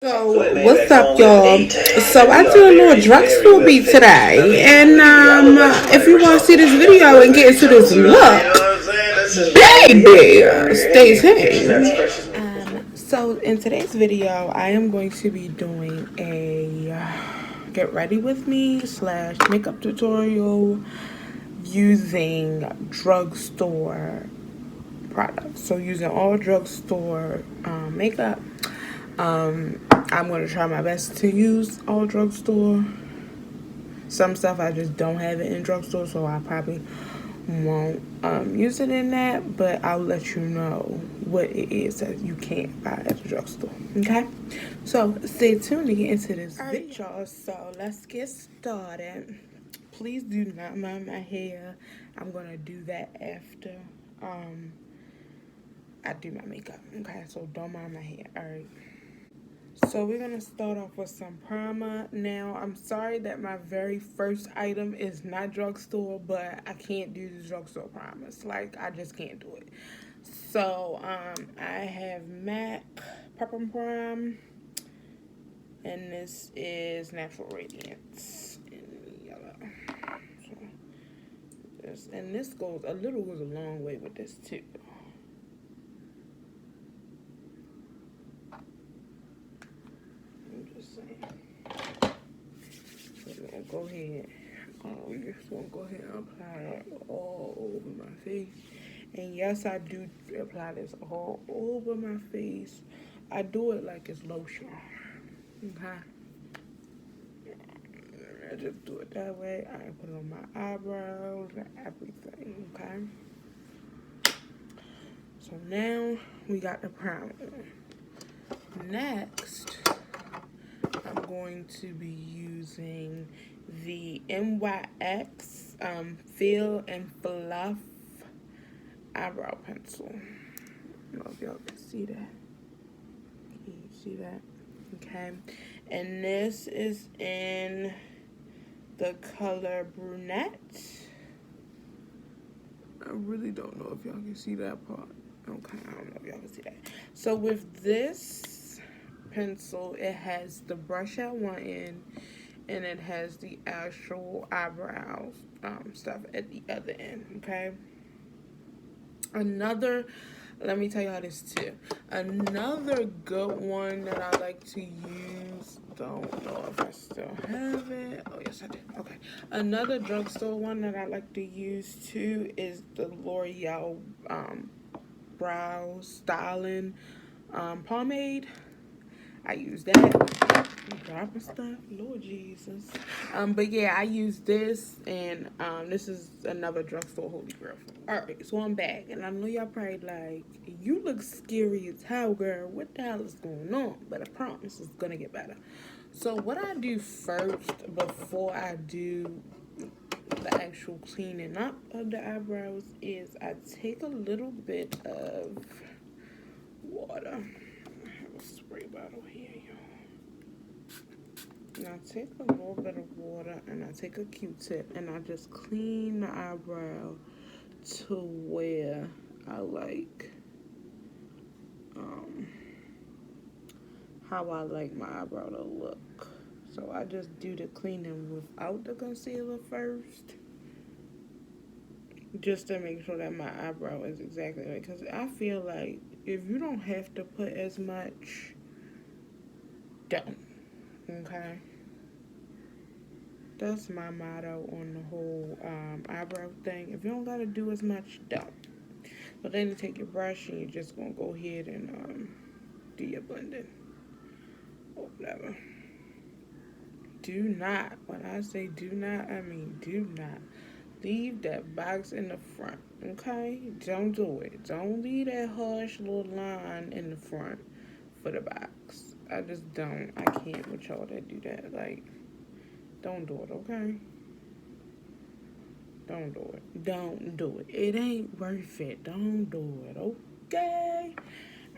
So, what's up, y'all? So, I do a little drugstore beat today, and if you want to see this video and get into this look, baby, stay tuned. So in today's video, I am going to be doing a get ready with me slash makeup tutorial using drugstore products. So using all drugstore makeup. I'm going to try my best to use all drugstore. Some stuff I just don't have it in drugstore, so I probably won't use it in that, but I'll let you know what it is that you can't buy at the drugstore. Okay, so stay tuned to get into this video, y'all. So let's get started. Please do not mind my hair. I'm gonna do that after I do my makeup. Okay, so don't mind my hair. All right. So we're going to start off with some primer. Now, I'm sorry that my very first item is not drugstore, but I can't do the drugstore primers. Like, I just can't do it. So, I have MAC Pepper Prime, and this is Natural Radiance in yellow. So, this goes a long way with this too. I'm just saying. So we're gonna go ahead. We just gonna go ahead and apply it all over my face. And yes, I do apply this all over my face. I do it like it's lotion. Okay. I just do it that way. I put it on my eyebrows and everything. Okay. So now we got the primer. Next, I'm going to be using the NYX Fill and Fluff eyebrow pencil. I don't know if y'all can see that. Can you see that? Okay. And this is in the color Brunette. I really don't know if y'all can see that part. Okay, I don't know if y'all can see that. So with this pencil, it has the brush at one end, and it has the actual eyebrows stuff at the other end. Okay. Let me tell y'all this too. Another good one that I like to use. Don't know if I still have it. Oh yes, I did. Okay. Another drugstore one that I like to use too is the L'Oreal Brow Styling pomade. I use that. Dropping stuff, Lord Jesus. But yeah, I use this, and this is another drugstore holy grail. Alright, so I'm back, and I know y'all probably like, you look scary as hell, girl. What the hell is going on? But I promise it's gonna get better. So what I do first before I do the actual cleaning up of the eyebrows is I take a little bit of water. I have a spray bottle here, y'all. And I take a little bit of water and I take a Q-tip and I just clean the eyebrow to where I like how I like my eyebrow to look. So I just do the cleaning without the concealer first, just to make sure that my eyebrow is exactly right. Because I feel like if you don't have to put as much, don't. Okay? That's my motto on the whole eyebrow thing. If you don't gotta do as much, don't. But then you take your brush and you're just gonna go ahead and do your blending or whatever. Do not, when I say do not, I mean do not leave that box in the front. Okay? Don't do it. Don't leave that harsh little line in the front for the box. I just don't. I can't with y'all that do that. Like, don't do it, okay? Don't do it. Don't do it. It ain't worth it. Don't do it, okay?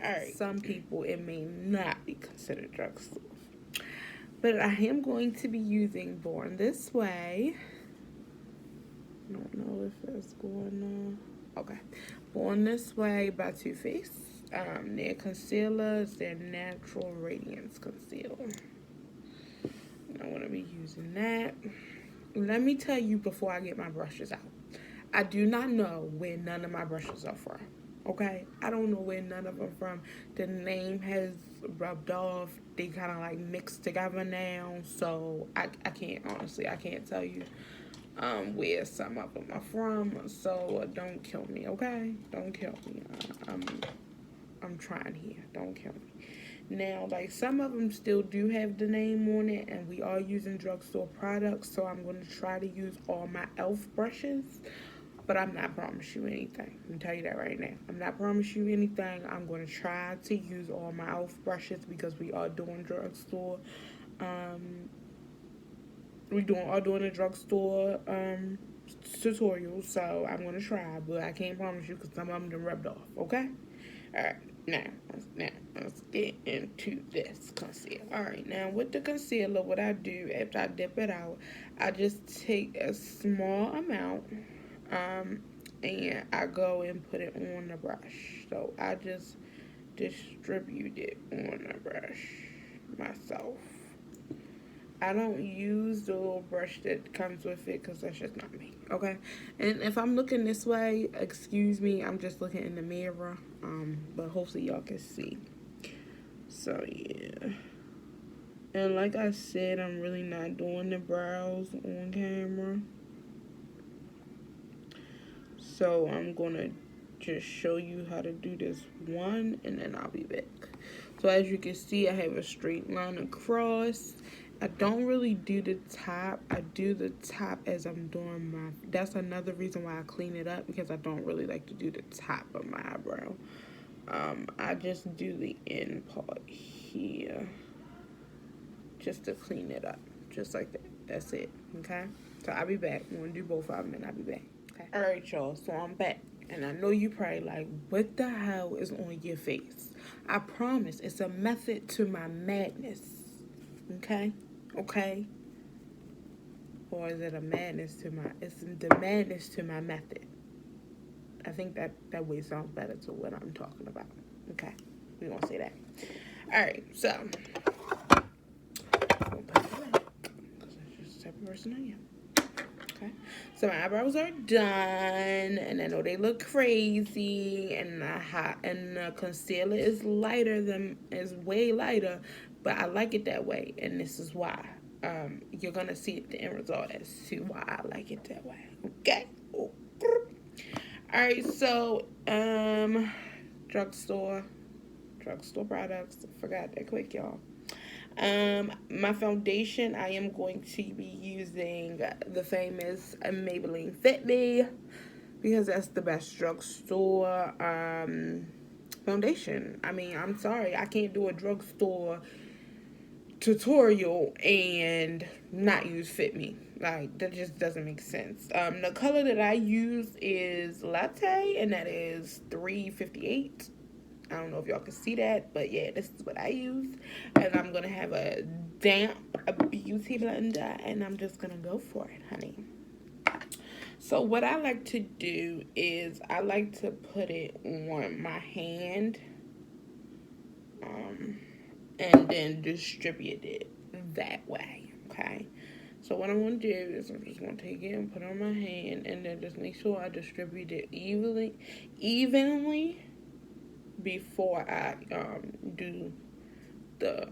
Alright. Some people, it may not be considered drugstore. But I am going to be using Born This Way. I don't know if that's going on. Okay. Born This Way by Too Faced. their concealer. It's their Natural Radiance Concealer. I'm going to be using that. Let me tell you before I get my brushes out. I do not know where none of my brushes are from. Okay? I don't know where none of them from. The name has rubbed off. They kind of like mixed together now. So I can't, honestly, I can't tell you where some of them are from. So don't kill me, okay? Don't kill me. I'm trying here. Don't kill me. Now, like, some of them still do have the name on it, and we are using drugstore products, so I'm going to try to use all my e.l.f. brushes, but I'm not promising you anything. I can tell you that right now. I'm not promising you anything. I'm going to try to use all my e.l.f. brushes because we are doing drugstore. We are doing a drugstore tutorial, so I'm going to try, but I can't promise you because some of them done rubbed off, okay? Alright, now, let's get into this concealer. Alright, now with the concealer, what I do after I dip it out, I just take a small amount, and I go and put it on the brush. So I just distribute it on the brush myself. I don't use the little brush that comes with it because that's just not me, okay? And if I'm looking this way, excuse me, I'm just looking in the mirror, but hopefully y'all can see. So, yeah. And like I said, I'm really not doing the brows on camera. So, I'm going to just show you how to do this one, and then I'll be back. So, as you can see, I have a straight line across. I don't really do the top. I do the top as I'm doing my... That's another reason why I clean it up, because I don't really like to do the top of my eyebrow. I just do the end part here, just to clean it up, just like that. That's it, okay? So I'll be back. I'm going to do both of them, and I'll be back, okay? All right, y'all, so I'm back. And I know you probably like, what the hell is on your face? I promise, it's a method to my madness, okay? Okay? Or is it a madness to my... It's the madness to my method. I think that way sounds better to what I'm talking about. Okay, we gonna say that. All right, so I'm gonna put it back because that's just the type of person I am. Okay, so my eyebrows are done, and I know they look crazy, and the concealer is way lighter, but I like it that way, and this is why. You're gonna see the end result as to why I like it that way. Okay. Alright, so, drugstore products. I forgot that quick, y'all. My foundation, I am going to be using the famous Maybelline Fit Me, because that's the best drugstore, foundation. I mean, I'm sorry, I can't do a drugstore tutorial and not use Fit Me. Like, that just doesn't make sense. The color that I use is Latte, and that is 358. I don't know if y'all can see that, but yeah, this is what I use. And I'm going to have a damp beauty blender, and I'm just going to go for it, honey. So what I like to do is I like to put it on my hand, and then distribute it that way, okay? So what I'm going to do is I'm just going to take it and put it on my hand, and then just make sure I distribute it evenly before I do the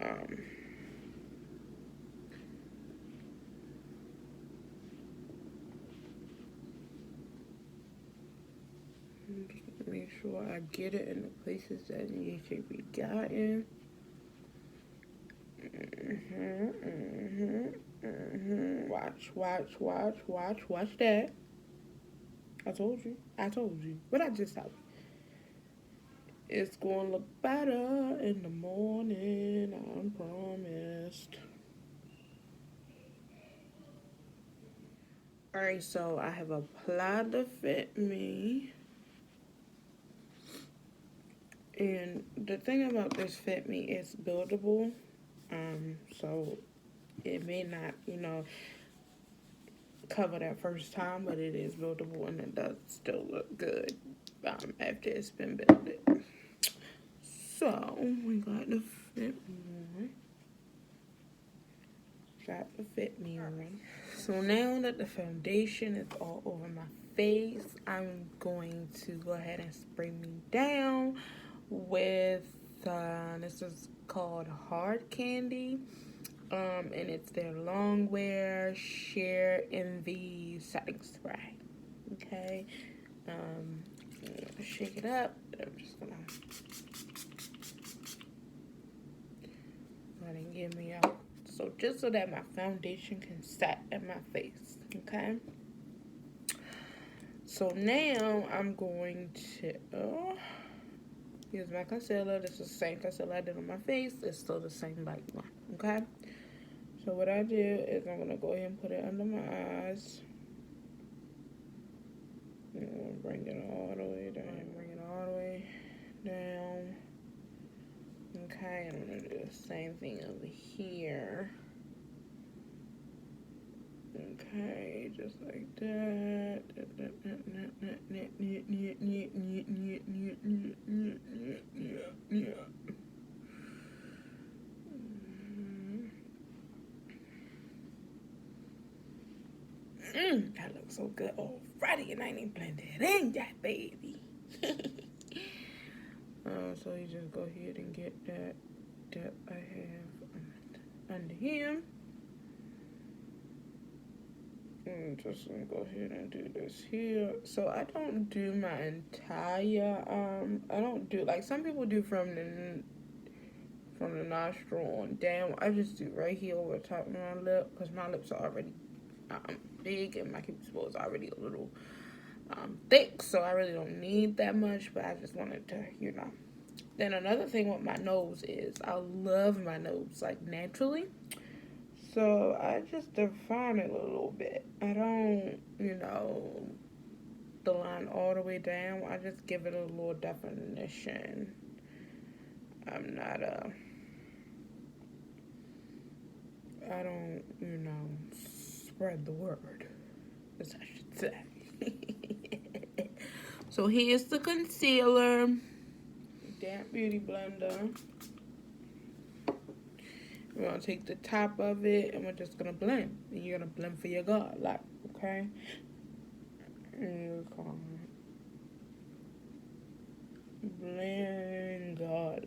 make sure I get it in the places that need to be gotten. Watch that. I told you. What I just tell you? It's gonna look better in the morning, I promised. Alright, so I have applied the Fit Me. And the thing about this Fit Me is buildable. So it may not, cover that first time, but it is buildable, and it does still look good after it's been built. So we got the Fit Me on. Got the Fit Me on. So now that the foundation is all over my face, I'm going to go ahead and spray me down with this is called Hard Candy. And it's their Longwear Sheer Envy setting spray. Okay. Shake it up. I'm just gonna go ahead and get me out. So just so that my foundation can set in my face. Okay. So now I'm going to use my concealer. This is the same concealer I did on my face. It's still the same light one. Okay. So what I do is I'm gonna go ahead and put it under my eyes. And bring it all the way down. Bring it all the way down. Okay, I'm gonna do the same thing over here. Okay, just like that. That looks so good already, and I ain't blended in yet, baby. So you just go ahead and get that I have under here. And just gonna go ahead and do this here. So I don't do my entire I don't do like some people do from the nostril on down. I just do right here over the top of my lip because my lips are already big and my cupid's is already a little thick, so I really don't need that much, but I just wanted to, you know. Then another thing with my nose is I love my nose like naturally, so I just define it a little bit. I don't, you know, the line all the way down. I just give it a little definition. I'm not I don't, you know, spread the word, as I should say. So here's the concealer. Damp Beauty Blender. We're gonna take the top of it and we're just gonna blend. And you're gonna blend for your God, like, okay? And blend God.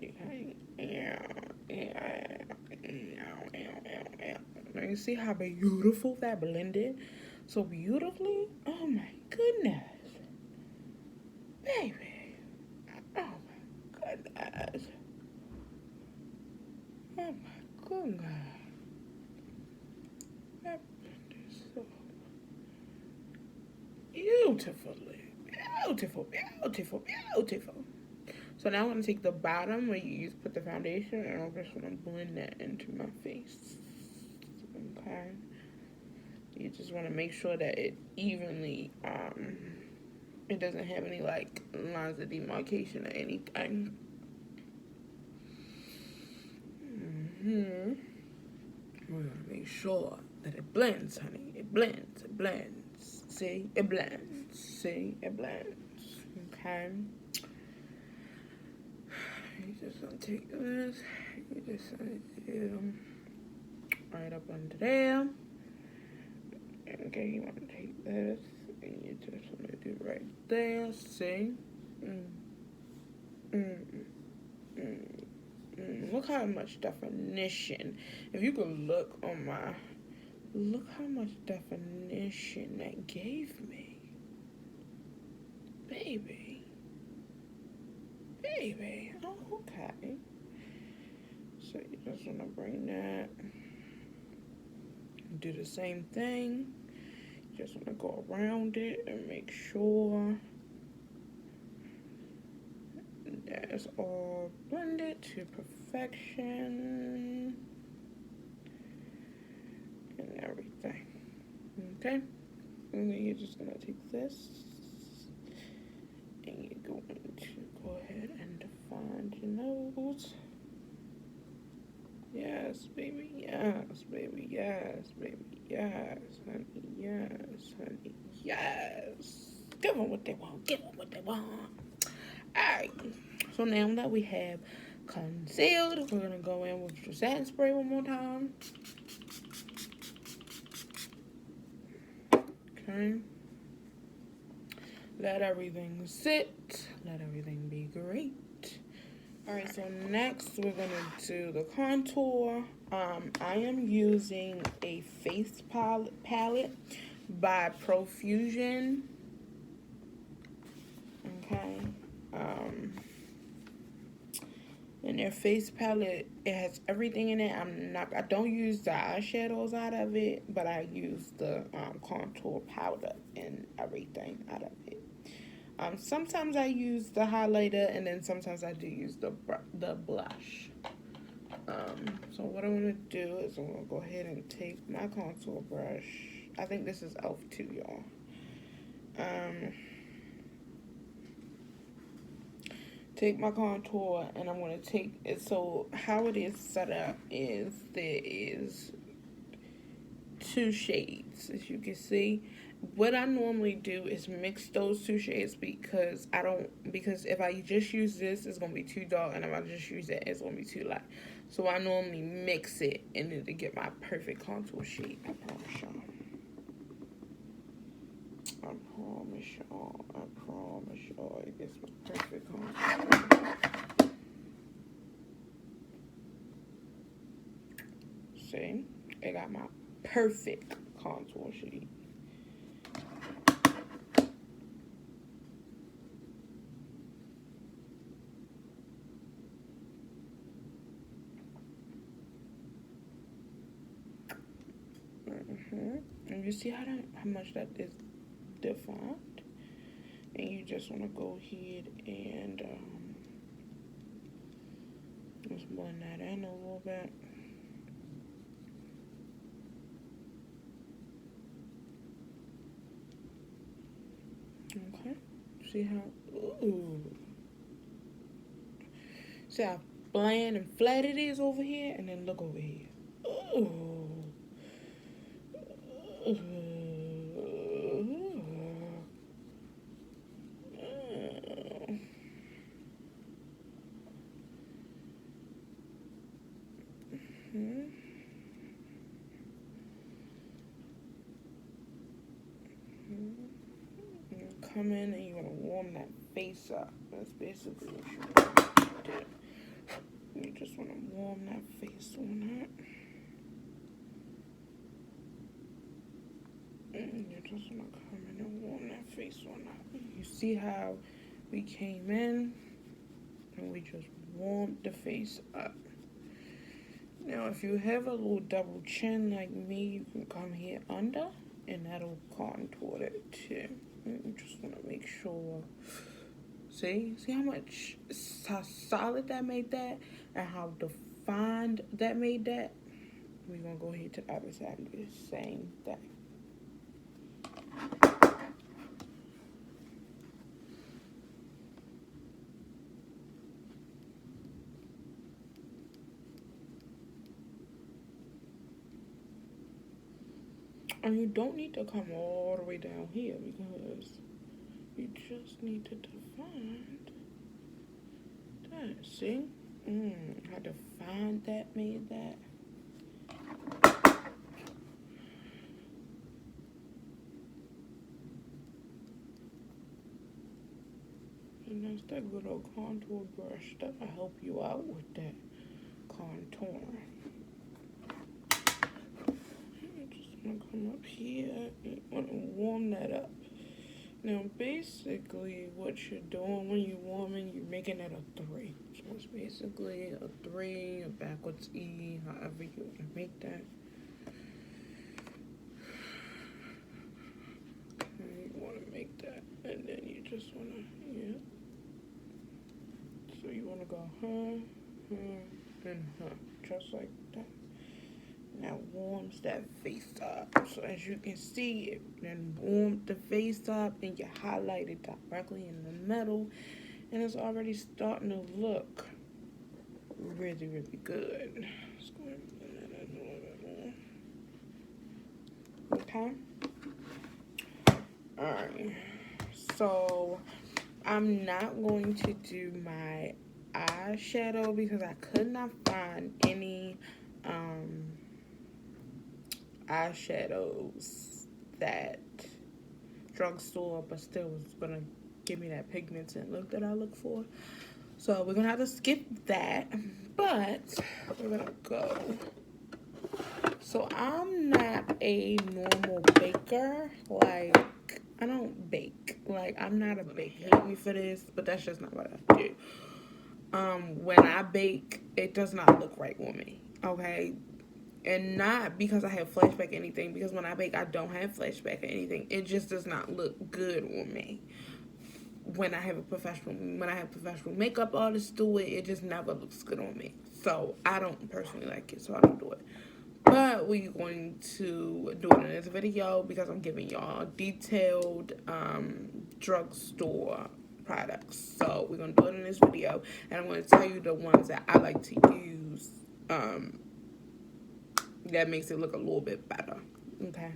Now you see how beautiful that blended? So beautifully? Oh my goodness. Baby. Oh my goodness. Oh my goodness. That blended so beautifully. Beautiful, beautiful, beautiful. So now I'm going to take the bottom where you put the foundation and I'm just going to blend that into my face. Okay. You just want to make sure that it evenly, it doesn't have any like lines of demarcation or anything. We're going to make sure that it blends, honey. It blends, it blends. See? It blends. See? It blends. Okay. You just want to take this. You just want to do right up under there. Okay, you want to take this and you just want to do right there. See? Look how much definition. If you could look on my, look how much definition that gave me. Baby. Baby. Oh, okay. So you just want to bring that. Do the same thing. You just want to go around it and make sure that's all blended to perfection and everything. Okay? And then you're just going to take this and you're going to go ahead and define your nose. Yes, baby, yes, baby, yes, baby, yes, honey, yes, honey, yes. Give them what they want, give them what they want. Alright, so now that we have concealed. We're going to go in with the satin spray one more time. Okay. Let everything sit. Let everything be great. Alright, so next we're going to do the contour. I am using a face palette by Profusion. Okay. And their face palette, it has everything in it. I don't use the eyeshadows out of it, but I use the contour powder and everything out of it. Sometimes I use the highlighter, and then sometimes I do use the blush. So what I'm going to do is I'm going to go ahead and take my contour brush. I think this is e.l.f. too, y'all. Take my contour, and I'm going to take it. So how it is set up is there is 2 shades, as you can see. What I normally do is mix those 2 shades because if I just use this, it's going to be too dark, and if I just use it, it's going to be too light. So I normally mix it in order to get my perfect contour shade. I promise y'all. It gets my perfect contour. See? I got my perfect contour shade. And you see how much that is defined? And you just want to go ahead and just blend that in a little bit. Okay. See how, see how bland and flat it is over here? And then look over here. You come in and you want to warm that face up. That's basically what you want to do. You just want to warm that face on that. And you just want to come in and warm that face on that. You see how we came in and we just warmed the face up. Now, if you have a little double chin like me, you can come here under, and that'll contour it too. You just want to make sure. See how solid that made that, and how defined that made that. We're gonna go ahead to the other side and do the same thing. And you don't need to come all the way down here because you just need to define that. See? How defined that made that. And that's that good old contour brush that'll help you out with that contour. I'm gonna come up here and want to warm that up. Now, basically, what you're doing when you're warming, you're making it a 3. So it's basically a 3, a backwards E, however you want to make that. And you want to make that, and then you just want to, So you want to go, and just like that. Now warms that face up. So as you can see, it then warmed the face up, and you highlight it directly in the middle, and it's already starting to look really, really good. Let's go ahead and blend that in a little bit more. Okay. Alright. So I'm not going to do my eyeshadow because I could not find any eyeshadows that drugstore but still was gonna give me that pigmented look that I look for. So we're gonna have to skip that, but we're gonna go. So I'm not a normal baker. Like, I don't bake. Like, I'm not a baker. Hate me for this, but that's just not what I do. When I bake, it does not look right on me. Okay, and not because I have flashback or anything. Because when I bake, I don't have flashback or anything. It just does not look good on me. When I have professional makeup artists do it, it just never looks good on me. So I don't personally like it, so I don't do it. But we're going to do it in this video because I'm giving y'all detailed drugstore products. So we're going to do it in this video, and I'm going to tell you the ones that I like to use that makes it look a little bit better. Okay.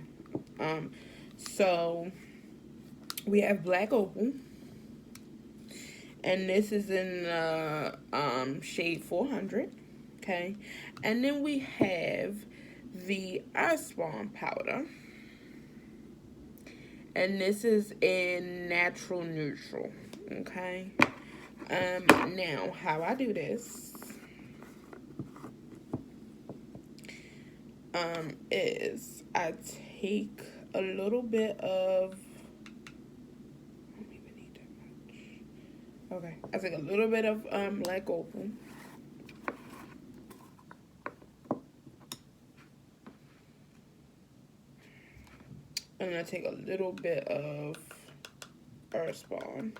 So we have Black Opal, and this is in shade 400. Okay, and then we have the Earthspawn powder, and this is in natural neutral. Okay, now how I do this is I take a little bit of, I don't even need that much. Okay, I take a little bit of Black Opal. And I take a little bit of Earthspawn.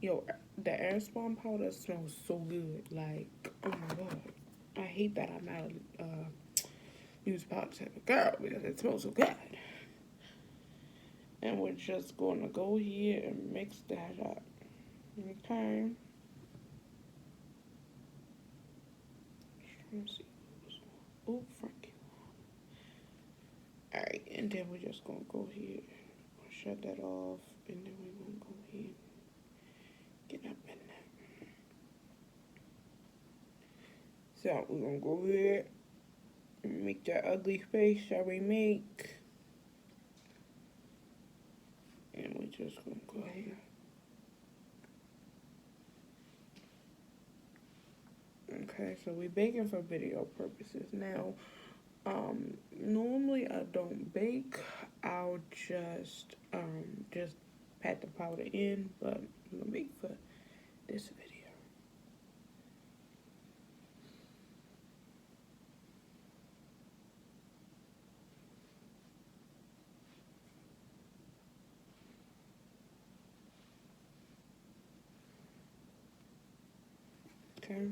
Yo, the Earthspawn powder smells so good. Like, oh my god. I hate that I'm not a use powder type of girl because it smells so good. And we're just going to go here and mix that up. Okay. Oh, Frankie. Alright, and then we're just going to go here and shut that off. And then we're going to go here and get up in there. So we're going to go here and make that ugly face that we make. And we're just going to go here. Okay, so we're baking for video purposes. Now, normally I don't bake. I'll just pat the powder in, but I'm gonna bake for this video. Okay.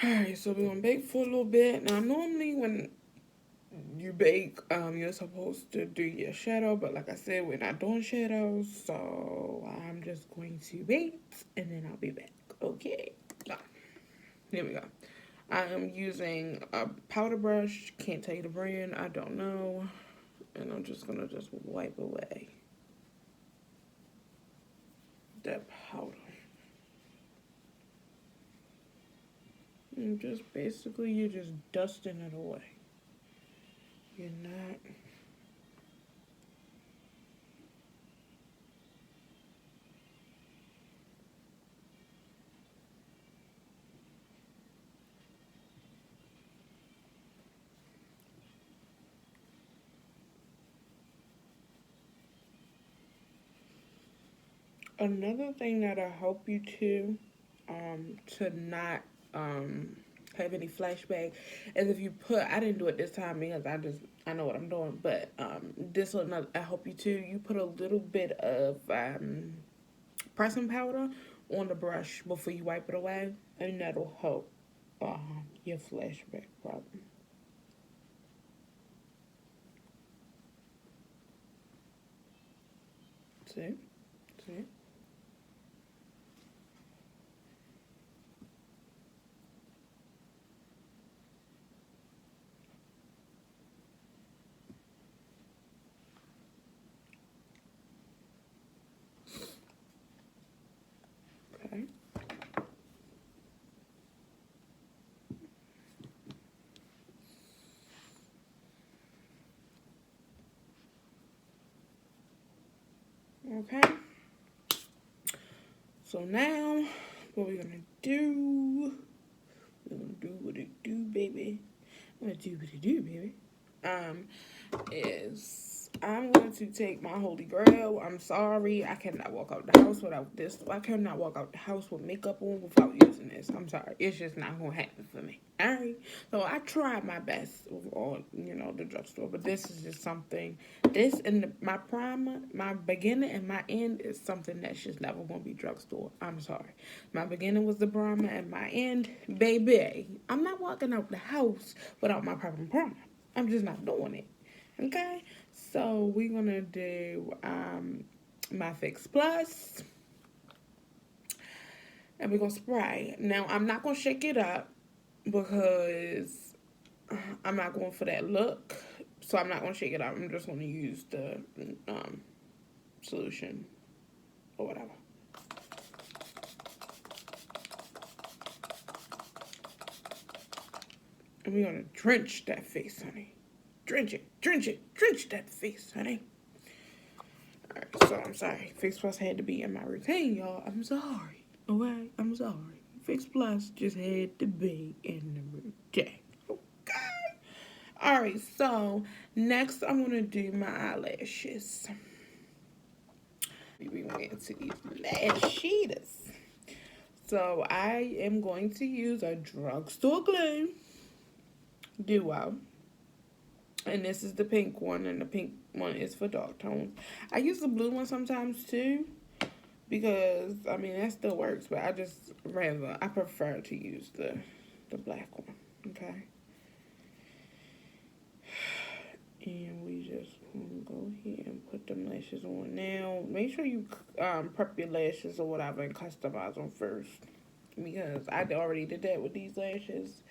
Alright, so we're gonna bake for a little bit. Now, normally when you bake, you're supposed to do your shadow, but like I said, we're not doing shadows, so I'm just going to bake, and then I'll be back. Okay, so here we go. I am using a powder brush. Can't tell you the brand. I don't know. And I'm just gonna wipe away that powder. And just basically, you're just dusting it away. You're not. Another thing that'll help you to not have any flashback is if you put, I didn't do it this time because I know what I'm doing, but this will not help you too. You put a little bit of pressing powder on the brush before you wipe it away, and that'll help your flashback problem. See? Okay? So now, what we're gonna do, we're gonna do what it do, baby. I'm gonna do what it do, baby. Is I'm going to take my holy grail. I'm sorry, I cannot walk out the house without this. I cannot walk out the house with makeup on without using this. I'm sorry, it's just not gonna happen for me. All right. So I tried my best with all, the drugstore, but this is just something. This and my primer, my beginning and my end is something that's just never gonna be drugstore. I'm sorry. My beginning was the primer, and my end, baby. I'm not walking out the house without my proper primer. I'm just not doing it. Okay, so we're gonna do my Fix Plus, and we're gonna spray. Now I'm not gonna shake it up because I'm not going for that look, so I'm not gonna shake it up. I'm just gonna use the solution or whatever. And we're gonna drench that face, honey. Drench it, drench it, drench that face, honey. Alright, so I'm sorry. Fix Plus had to be in my routine, y'all. I'm sorry. Okay? I'm sorry. Fix Plus just had to be in the routine. Okay? Alright, so next I'm gonna do my eyelashes. We're gonna get into these lashes. So I am going to use a drugstore glue duo. And this is the pink one, and the pink one is for dark tones. I use the blue one sometimes too, because I mean that still works, but I prefer to use the black one. Okay. And we just want to go here and put them lashes on. Now, make sure you prep your lashes or whatever and customize them first, because I already did that with these lashes.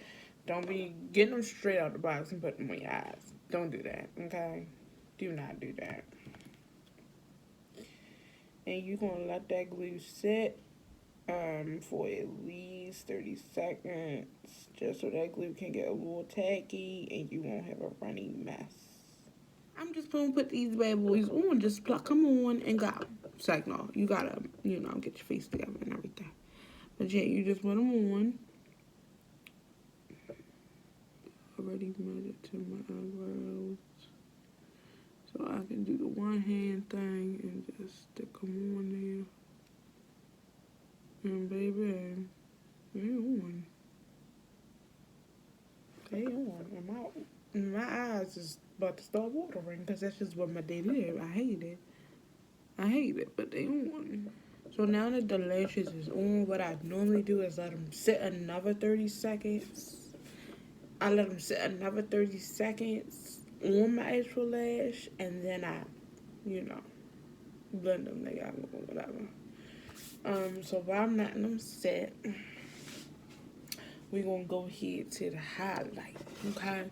Don't be getting them straight out the box and putting them on your eyes. Don't do that, okay? Do not do that. And you're going to let that glue sit for at least 30 seconds, just so that glue can get a little tacky and you won't have a runny mess. I'm just going to put these bad boys on. Just pluck them on and go. It's like, no, you got to, get your face together and everything. But yeah, you just put them on. Already made it to my eyebrows, so I can do the one hand thing and just stick them on there. And baby, they on. They on. And my eyes is about to start watering because that's just what my day did. I hate it, but they on. So now that the lashes is on, what I normally do is let them sit another 30 seconds. I let them sit another 30 seconds on my actual lash, and then I, blend them together or whatever. So while I'm letting them sit, we're going to go here to the highlight, okay?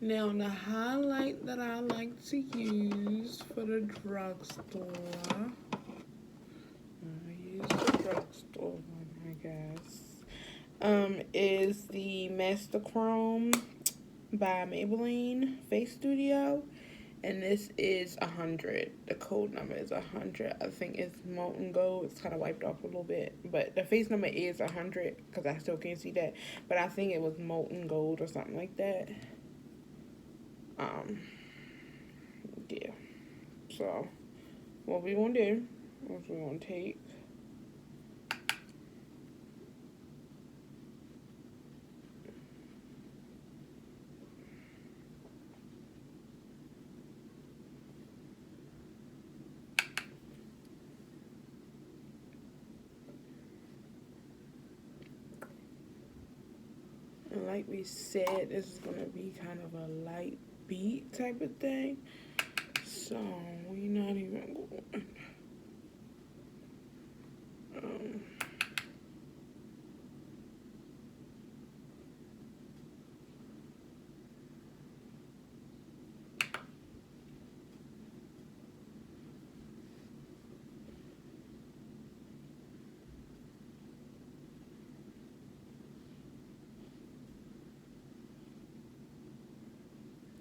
Now, the highlight that I like to use for the drugstore, one, I guess, is the Master Chrome by Maybelline Face Studio, and this is 100. The code number is 100. I think it's molten gold. It's kind of wiped off a little bit, but the face number is 100 because I still can't see that. But I think it was molten gold or something like that. Yeah. So what we gonna do is we're gonna take and like we said, this is gonna be kind of a light beat type of thing. So we're not even going.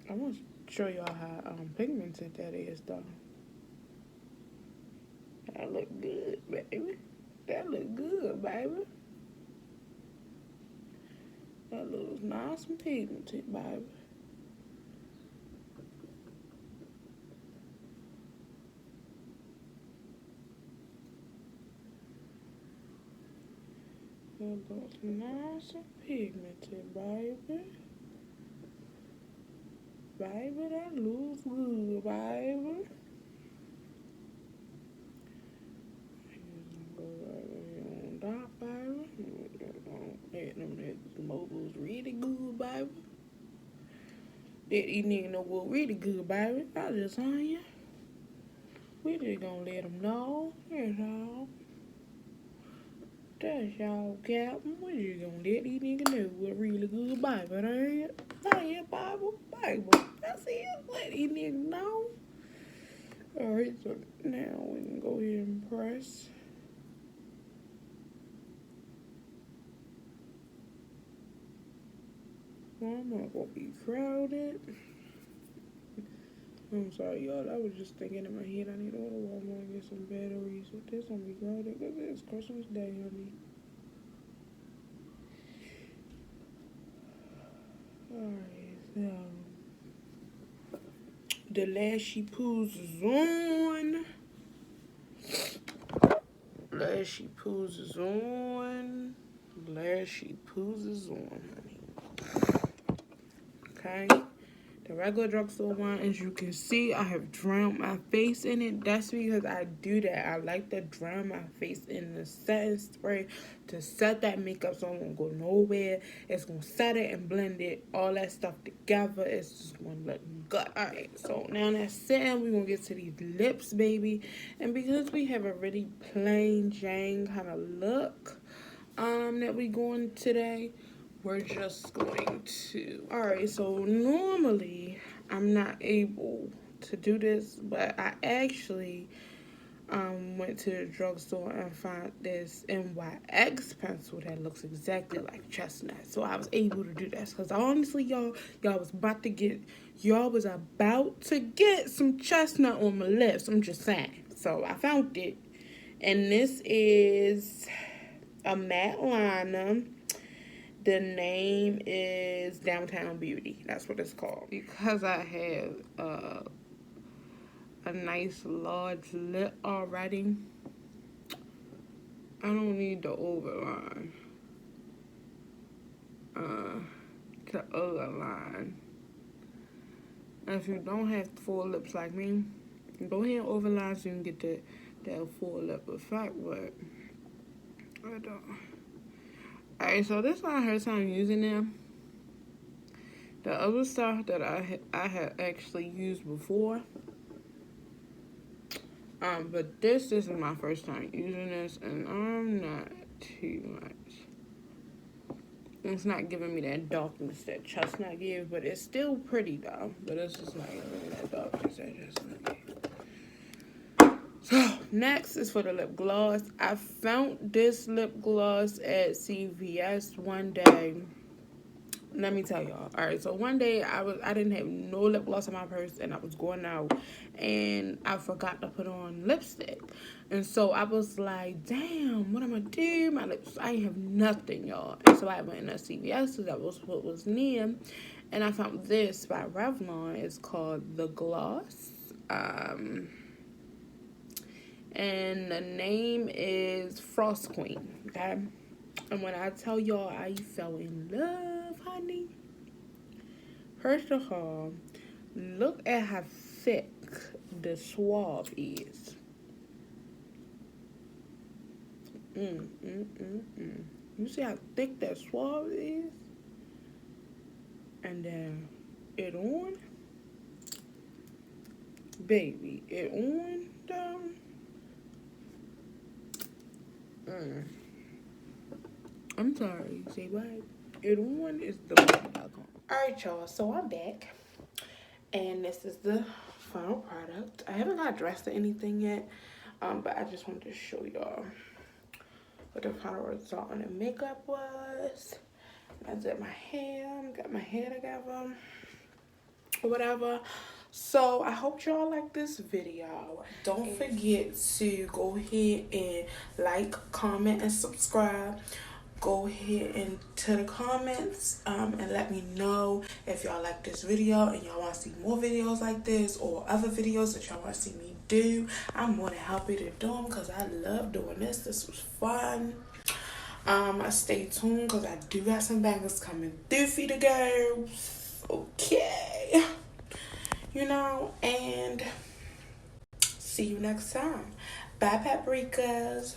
I want to show y'all how pigmented that is, though. that looks nice and pigmented, baby. It looks nice and pigmented, baby. Baby, that looks good, baby. Dot, baby. Them mobiles really good, baby. These niggas know what really good, baby. I just on you. We just gonna let them know. That's all. That's y'all, Captain. We just gonna let these niggas know what really good, baby. That ain't it, Bible, Bible. That's it. Let these niggas know. Alright, so now we can go ahead and press. Well, I'm not gonna be crowded. I'm sorry, y'all. I was just thinking in my head, I need to order Walmart and get some batteries. So this gonna be crowded because it's Christmas Day, honey. Alright, so the Lashy Poos is on. Lashy Poos is on. Lashy Poos is on, honey. Okay. The regular drugstore one, as you can see, I have drowned my face in it. That's because I do that. I like to drown my face in the setting spray to set that makeup so it won't go nowhere. It's going to set it and blend it, all that stuff together. It's just going to look good. Alright, so now that's setting, we're going to get to these lips, baby. And because we have a really plain Jane kind of look that we going today, we're just going to, alright, so normally I'm not able to do this, but I actually went to the drugstore and found this NYX pencil that looks exactly like chestnut. So I was able to do this because honestly, y'all was about to get some chestnut on my lips. I'm just saying. So I found it, and this is a matte liner. The name is Downtown Beauty. That's what it's called. Because I have a nice large lip already, I don't need the overline to overline. If you don't have full lips like me, go ahead and overline so you can get that full lip effect, but I don't. Alright, so this is my first time using them. The other stuff that I had actually used before, but this is my first time using this, and I'm not too much. It's not giving me that darkness that chestnut gives, but it's still pretty though. But it's just not giving me that darkness that chestnut gives. So next is for the lip gloss. I found this lip gloss at CVS one day. Let me tell y'all. Alright, so one day I didn't have no lip gloss in my purse, and I was going out and I forgot to put on lipstick. And so I was like, damn, what am I gonna do? My lips, I ain't have nothing, y'all. And so I went in a CVS, so that was what was near. And I found this by Revlon. It's called The Gloss. And the name is Frost Queen, okay? And when I tell y'all I fell in love, honey, first of all, look at how thick the swab is. You see how thick that swab is? And then it on. Baby, it on, though. I'm sorry, say what? It on is the one.com. Alright, y'all, so I'm back. And this is the final product. I haven't got dressed or anything yet, but I just wanted to show y'all what the final result on the makeup was. I did my hair, got my hair together, or whatever. So I hope y'all like this video. Don't forget to go ahead and like, comment, and subscribe. go ahead into the comments and let me know if y'all like this video and y'all want to see more videos like this or other videos that y'all want to see me do. I'm more than happy to do them because I love doing this. This was fun. Stay tuned because I do got some bangers coming through for the girls. Okay. You know, and see you next time. Bye, paprikas.